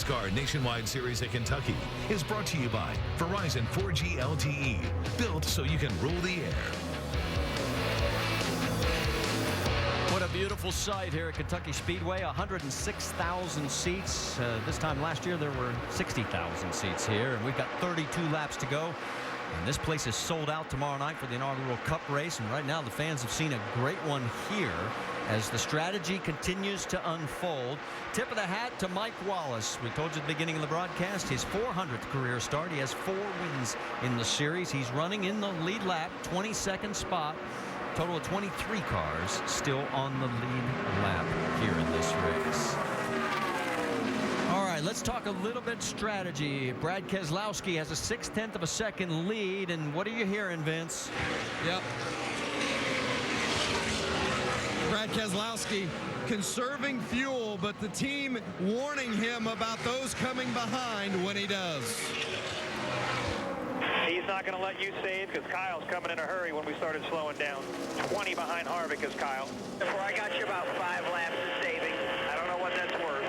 NASCAR Nationwide Series at Kentucky is brought to you by Verizon 4G LTE, built so you can rule the air. What a beautiful sight here at Kentucky Speedway. 106,000 seats. This time last year there were 60,000 seats here, and we've got 32 laps to go. And this place is sold out tomorrow night for the inaugural Cup race. And right now the fans have seen a great one here as the strategy continues to unfold. Tip of the hat to Mike Wallace. We told you at the beginning of the broadcast, his 400th career start. He has 4 wins in the series. He's running in the lead lap, 22nd spot. Total of 23 cars still on the lead lap here in this race. All right, let's talk a little bit strategy. Brad Keselowski has a 0.6 of a second lead, and what are you hearing, Vince? Yep. Brad Keselowski conserving fuel, but the team warning him about those coming behind when he does. He's not going to let you save because Kyle's coming in a hurry when we started slowing down. 20 behind Harvick is Kyle. Before I got you about 5 laps of saving. I don't know what that's worth.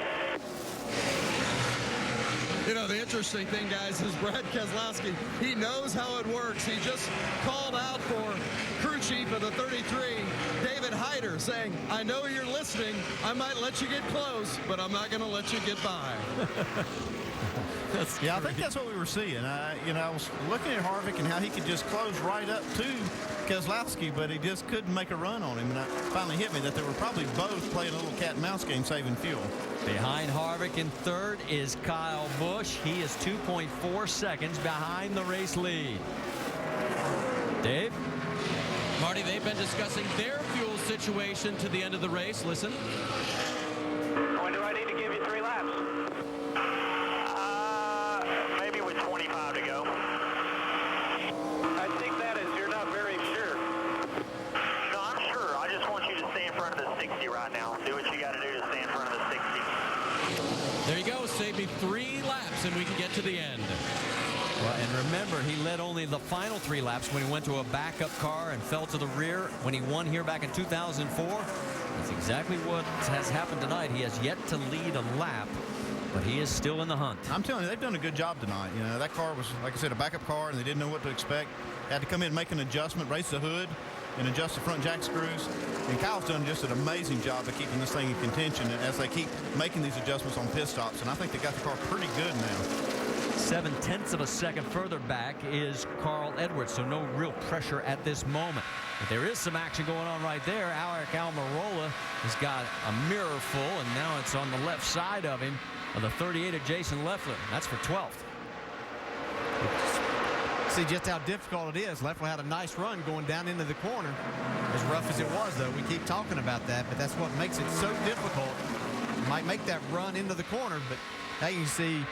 You know, the interesting thing, guys, is Brad Keselowski, he knows how it works. He just called out for crew chief of the 33, David Hyder, saying, I know you're listening. I might let you get close, but I'm not going to let you get by. Yeah, I think that's what we were seeing. I was looking at Harvick and how he could just close right up to Keselowski, but he just couldn't make a run on him. And it finally hit me that they were probably both playing a little cat and mouse game, saving fuel. Behind Harvick in third is Kyle Busch. He is 2.4 seconds behind the race lead. Dave? Marty, they've been discussing their fuel situation to the end of the race. Listen. When do I need to give you 3 laps? Maybe with 25 to go. I think that is, you're not very sure. No, I'm sure. I just want you to stay in front of the 60 right now. Do what you got to do to stay in front of the 60. There you go. Save me 3 laps and we can get to the end. Well, and remember, he led only the final 3 laps when he went to a backup car and fell to the rear when he won here back in 2004. That's exactly what has happened tonight. He has yet to lead a lap, but he is still in the hunt. I'm telling you, they've done a good job tonight. You know, that car was, like I said, a backup car, and they didn't know what to expect. Had to come in and make an adjustment, raise the hood, and adjust the front jack screws. And Kyle's done just an amazing job of keeping this thing in contention as they keep making these adjustments on pit stops. And I think they got the car pretty good now. 0.7 of a second further back is Carl Edwards, so no real pressure at this moment. But there is some action going on right there. Alec Almirola has got a mirror full, and now it's on the left side of him, of the 38 of Jason Leffler. That's for 12th. See just how difficult it is. Leffler had a nice run going down into the corner. As rough as it was, though, we keep talking about that, but that's what makes it so difficult. Might make that run into the corner, but now you can see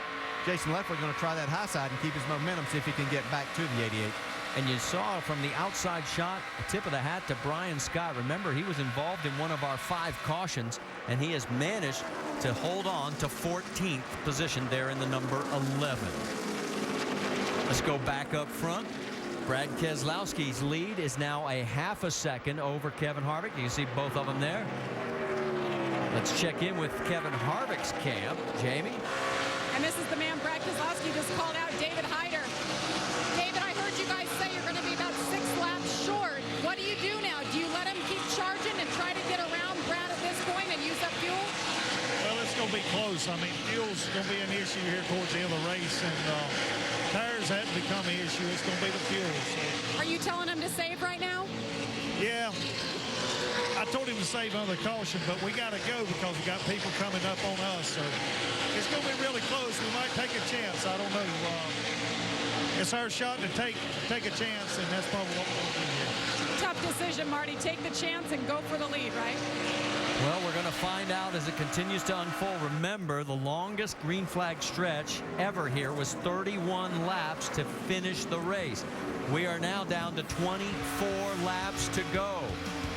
Jason Leffler going to try that high side and keep his momentum, see if he can get back to the 88. And you saw from the outside shot, a tip of the hat to Brian Scott. Remember, he was involved in one of our 5 cautions, and he has managed to hold on to 14th position there in the number 11. Let's go back up front. Brad Keselowski's lead is now a 0.5 second over Kevin Harvick. You can see both of them there. Let's check in with Kevin Harvick's camp. Jamie? And this is the man Brad Keselowski just called out, David Hyder. David, I heard you guys say you're going to be about 6 laps short. What do you do now? Do you let him keep charging and try to get around Brad at this point and use up fuel? Well, it's going to be close. I mean, fuel's going to be an issue here towards the end of the race, and tires haven't become an issue. It's going to be the fuel. So. Are you telling him to save right now? Yeah. I told him to save under caution, but we got to go because we got people coming up on us. So it's going to be really close. We might take a chance. I don't know. It's our shot to take a chance, and that's probably what we're going to do here. Tough decision, Marty. Take the chance and go for the lead, right? Well, we're going to find out as it continues to unfold. Remember, the longest green flag stretch ever here was 31 laps to finish the race. We are now down to 24 laps to go.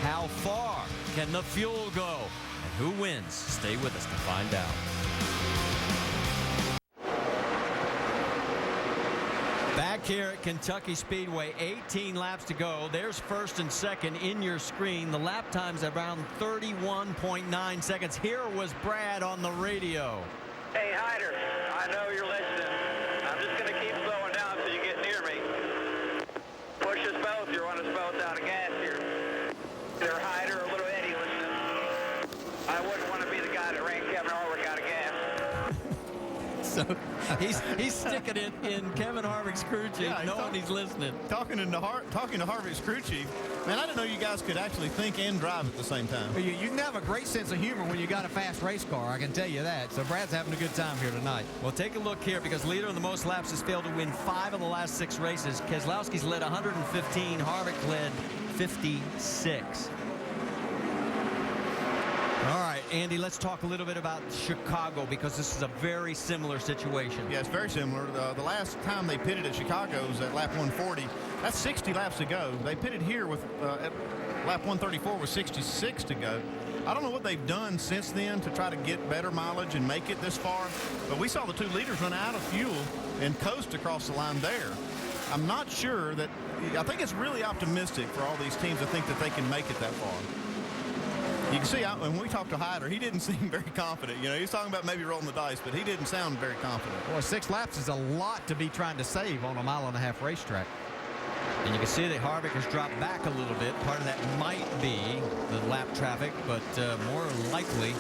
How far can the fuel go? And who wins? Stay with us to find out. Back here at Kentucky Speedway, 18 laps to go. There's first and second in your screen. The lap time's around 31.9 seconds. Here was Brad on the radio. Hey, Hyder, I know you're listening. I'm just going to keep slowing down so you get near me. Push us both. You're running us both out of gas here. Either Hyder or Little Eddie listening. I wouldn't want to be the guy that ran Kevin Harvick out of gas. So he's sticking it in Kevin Harvick's crew chief, knowing he's listening. Talking to Harvick's crew chief. Man, I didn't know you guys could actually think and drive at the same time. You can have a great sense of humor when you got a fast race car, I can tell you that. So Brad's having a good time here tonight. Well, take a look here, because leader in the most laps has failed to win 5 of the last 6 races. Keselowski's led 115. Harvick led 56. All right, Andy, let's talk a little bit about Chicago, because this is a very similar situation. Yeah, it's very similar. The last time they pitted at Chicago was at lap 140. That's 60 laps to go. They pitted here with at lap 134 with 66 to go. I don't know what they've done since then to try to get better mileage and make it this far, but we saw the 2 leaders run out of fuel and coast across the line there. I'm not sure that – I think it's really optimistic for all these teams to think that they can make it that far. You can see when we talked to Hyder, he didn't seem very confident. You know, he's talking about maybe rolling the dice, but he didn't sound very confident. Boy, 6 laps is a lot to be trying to save on a 1.5-mile racetrack. And you can see that Harvick has dropped back a little bit. Part of that might be the lap traffic, but more likely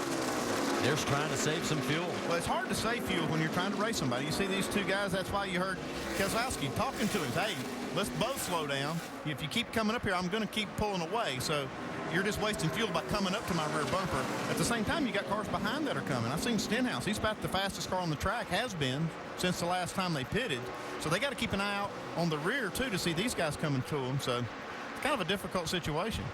they're trying to save some fuel. Well, it's hard to save fuel when you're trying to race somebody. You see these 2 guys, that's why you heard Keselowski talking to him. Hey, let's both slow down. If you keep coming up here, I'm going to keep pulling away. So you're just wasting fuel by coming up to my rear bumper. At the same time, you got cars behind that are coming. I've seen Stenhouse. He's about the fastest car on the track, has been since the last time they pitted. So they got to keep an eye out on the rear, too, to see these guys coming to them. So it's kind of a difficult situation.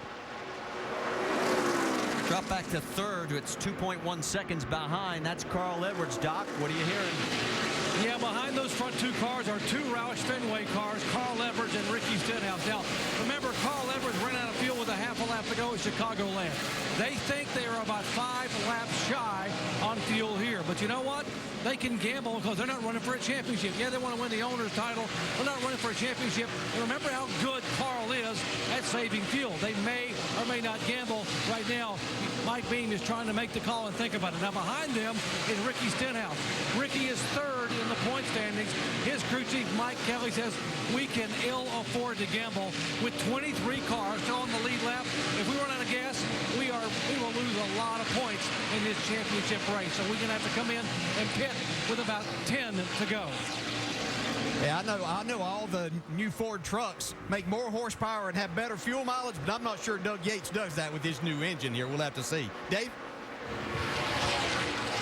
Drop back to 3rd. It's 2.1 seconds behind. That's Carl Edwards. Doc, what are you hearing? Yeah, behind those front 2 cars are 2 Roush Fenway cars, Carl Edwards and Ricky Stenhouse. Now, remember, Carl Edwards ran out of fuel with a half a lap to go at Chicagoland. They think they are about 5 laps shy on fuel here. But you know what? They can gamble because they're not running for a championship. Yeah, they want to win the owner's title. They're not running for a championship. And remember how good Carl is at saving fuel. They may or may not gamble. Right now, Mike Beam is trying to make the call and think about it. Now, behind them is Ricky Stenhouse. Ricky is 3rd in the point standings. His crew chief, Mike Kelly, says we can ill afford to gamble with 23 cars still on the lead lap. If we run out of gas, we will lose a lot of points in this championship race. So we're going to have to come in and pit with about 10 to go. Yeah, I know all the new Ford trucks make more horsepower and have better fuel mileage, but I'm not sure Doug Yates does that with his new engine here. We'll have to see. Dave?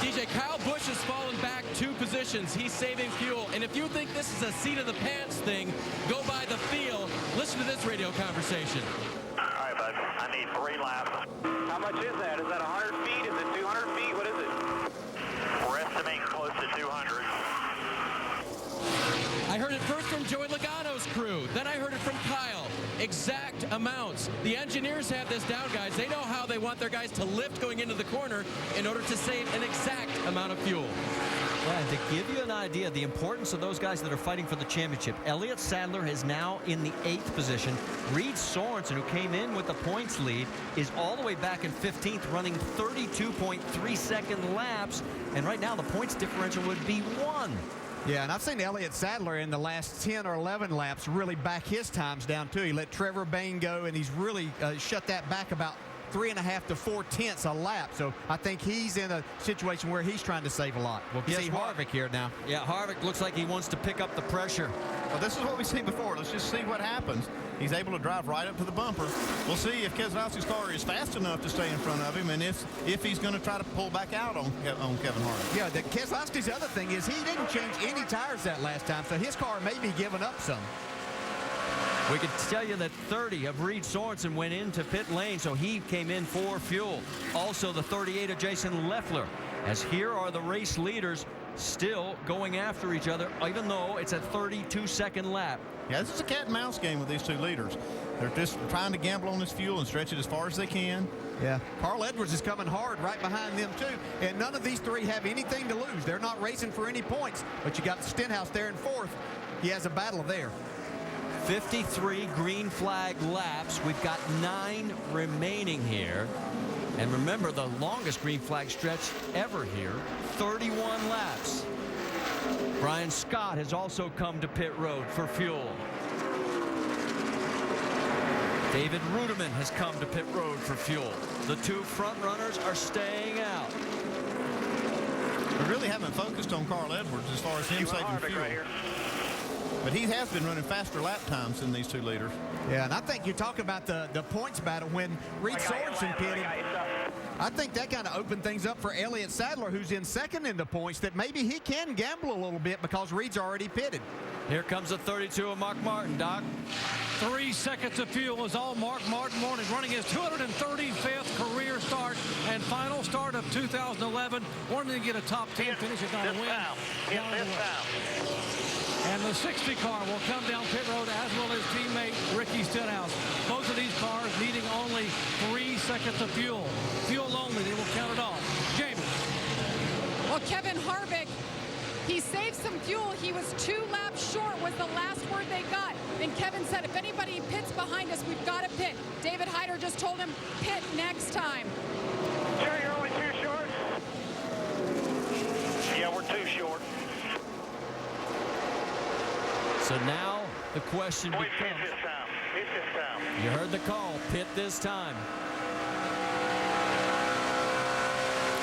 DJ, Kyle Busch has fallen back 2 positions. He's saving fuel. And if you think this is a seat of the pants thing, go by the field. Listen to this radio conversation. All right, bud. I need 3 laps. How much is that? Is that 100 feet? Is it 200 feet? What is it? We're estimating close to 200. I heard it first from Joey Logano's crew. Then I heard it from Kyle. Exact amounts. The engineers have this down, guys. They know how they want their guys to lift going into the corner in order to save an exact amount of fuel. Yeah, to give you an idea of the importance of those guys that are fighting for the championship, Elliott Sadler is now in the 8th position. Reed Sorensen, who came in with the points lead, is all the way back in 15th, running 32.3-second laps. And right now, the points differential would be 1. Yeah, and I've seen Elliott Sadler in the last 10 or 11 laps really back his times down, too. He let Trevor Bayne go, and he's really shut that back about 3.5 to 4/10 a lap. So I think he's in a situation where he's trying to save a lot. We'll see Harvick here now. Yeah, Harvick looks like he wants to pick up the pressure. Well, this is what we've seen before. Let's just see what happens. He's able to drive right up to the bumper. We'll see if Keselowski's car is fast enough to stay in front of him, and if he's going to try to pull back out on Kevin Harvick. Yeah, the Keselowski's other thing is he didn't change any tires that last time, so his car may be giving up some. We can tell you that 30 of Reed Sorensen went into pit lane, so he came in for fuel. Also, the 38 of Jason Leffler, as here are the race leaders still going after each other, even though it's a 32-second lap. Yeah, this is a cat and mouse game with these 2 leaders. They're just trying to gamble on this fuel and stretch it as far as they can. Yeah, Carl Edwards is coming hard right behind them, too. And none of these 3 have anything to lose. They're not racing for any points. But you got Stenhouse there in 4th. He has a battle there. 53 green flag laps. We've got 9 remaining here. And remember, the longest green flag stretch ever here, 31 laps. Brian Scott has also come to pit road for fuel. David Ruderman has come to pit road for fuel. The two front runners are staying out. We really haven't focused on Carl Edwards as far as him saving fuel. Right here. But he has been running faster lap times than these two leaders. Yeah, and I think you talk about the points battle when Reed Sorensen pitted. I think that kind of opened things up for Elliott Sadler, who's in second in the points, that maybe he can gamble a little bit because Reed's already pitted. Here comes the 32 of Mark Martin, Doc. 3 seconds of fuel is all Mark Martin wanted, running his 235th career start and final start of 2011. Wanted to get a top 10 finish, if not a win. And the 60 car will come down pit road, as will his teammate Ricky Stenhouse. Both of these cars needing only 3 seconds of fuel. Fuel only, they will count it off. Jamie. Well, Kevin Harvick, he saved some fuel. He was 2 laps short was the last word they got. And Kevin said, if anybody pits behind us, we've got to pit. David Hyder just told him, pit next time. Sure, you're only 2 short? Yeah, we're 2 short. So now the question becomes, Pit this time. Pit this time. you heard the call, pit this time.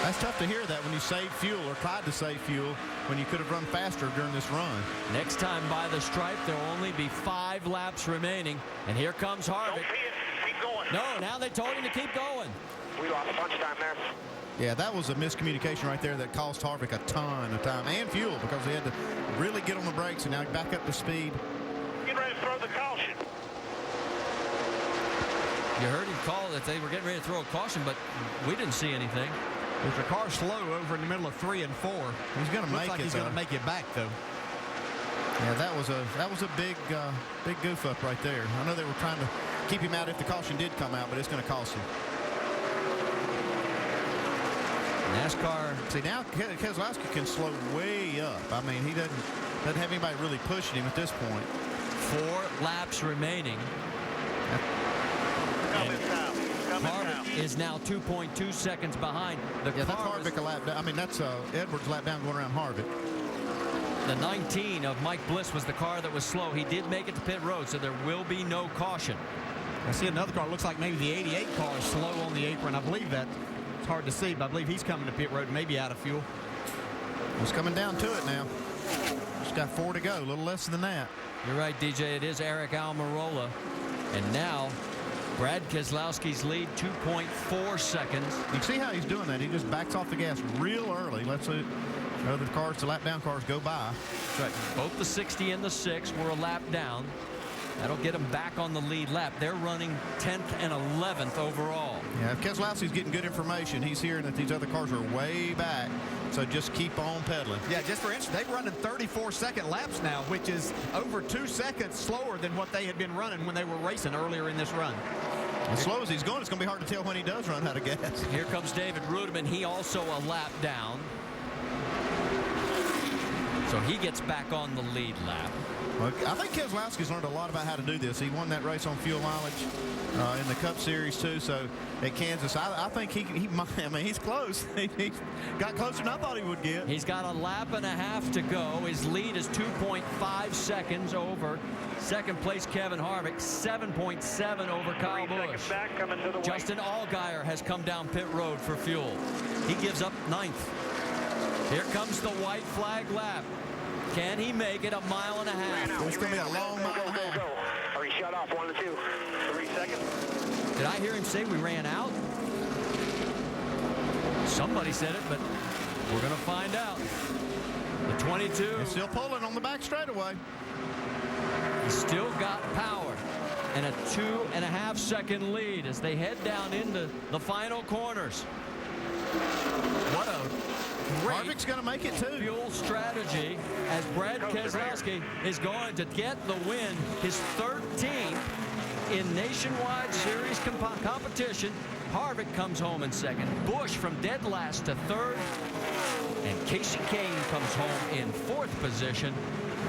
That's tough to hear that when you save fuel or tried to save fuel when you could have run faster during this run. Next time by the stripe, there will only be 5 laps remaining. And here comes Don't Harvick. pit. Keep going. No, now they told him to keep going. We lost punch time there. Yeah, that was a miscommunication right there that cost Harvick a ton of time and fuel because he had to really get on the brakes and now back up to speed. Get ready to throw the caution. You heard him call that they were getting ready to throw a caution, but we didn't see anything. If the car's slow over in the middle of 3 and 4, He's going to make like it. he's going to make it back, though. Yeah, that was a big goof up right there. I know they were trying to keep him out if the caution did come out, but it's going to cost him. NASCAR. See, now Keselowski can slow way up. I mean, he doesn't have anybody really pushing him at this point. 4 laps remaining. Harvick is now 2.2 seconds behind. That's Harvick a lap down. I mean, that's Edwards lap down going around Harvick. The 19 of Mike Bliss was the car that was slow. He did make it to pit road, so there will be no caution. I see another car. Looks like maybe the 88 car is slow on the apron. I believe that. It's hard to see, but I believe he's coming to pit road, maybe out of fuel. It's coming down to it now. Just got 4 to go, a little less than that. You're right, DJ. It is Eric Almirola. And now Brad Keselowski's lead, 2.4 seconds. You can see how he's doing that. He just backs off the gas real early. Lets the other cars, the lap down cars, go by. That's right. Both the 60 and the 6 were a lap down. That'll get them back on the lead lap. They're running 10th and 11th overall. Yeah, if Keselowski's getting good information, he's hearing that these other cars are way back. So just keep on pedaling. Yeah, just for instance, they're running 34-second laps now, which is over 2 seconds slower than what they had been running when they were racing earlier in this run. As slow as he's going, it's going to be hard to tell when he does run out of gas. Here comes David Ruderman. He also a lap down. So he gets back on the lead lap. Well, I think Keselowski's learned a lot about how to do this. He won that race on fuel mileage in the Cup Series, too. So at Kansas, I think he might. I mean, he's close. He got closer than I thought he would get. He's got a lap and a half to go. His lead is 2.5 seconds over second place Kevin Harvick, 7.7 over Kyle Busch. Back, coming to the Justin Allgaier has come down pit road for fuel. He gives up 9th. Here comes the white flag lap. Can he make it a mile and a half? It's going to be a long mile and a half. Are you shut off? 1 to 2. 3 seconds. Did I hear him say we ran out? Somebody said it, but we're going to find out. The 22. He's still pulling on the back straightaway. He's still got power. And a 2.5 second lead as they head down into the final corners. What a great Harvick's going to make it too. fuel strategy as Brad Keselowski is going to get the win, his 13th in nationwide series competition. Harvick comes home in second. Busch from dead last to third. And Casey Kane comes home in 4th position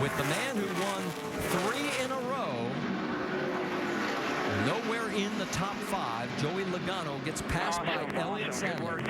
with the man who won 3 in a row, Nowhere in the top 5. Joey Logano gets passed by Elliott Sadler.